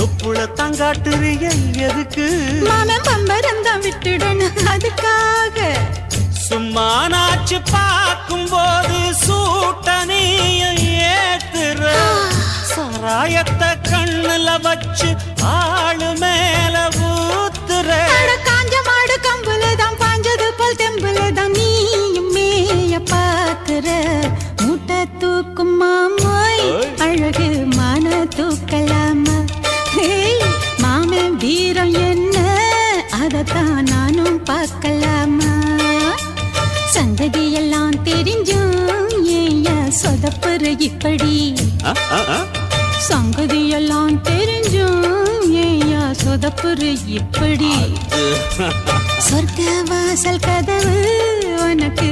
தொப்புள தங்காட்டுறிய எதுக்கு மாமன் பம்பரம் தான் விட்டுடணும் அதுக்காக சும்மா நாச்சு பார்க்கும் போது சூட்டனையும் ஏத்துற சாராயத்தை கண்ணுல வச்சு ஆளு மேல ஊத்துற காஞ்ச மாடு கம்புலதான் பாஞ்சது போல் தெம்புலதான் நீயும் மேய பாக்குற மூட்டை தூக்கும் மாமாய் அழகு மான தூக்கலாமா மாமன் வீரம் என்ன அதத்தான் நானும் பார்க்கலாமா சந்ததி எல்லாம் தெரிஞ்சும் ஏயா சொதப்புற இப்படி சங்கதி எல்லாம் தெரிஞ்சும் ஏயா சொதப்புற இப்படி சொர்க்க வாசல் கதவு உனக்கு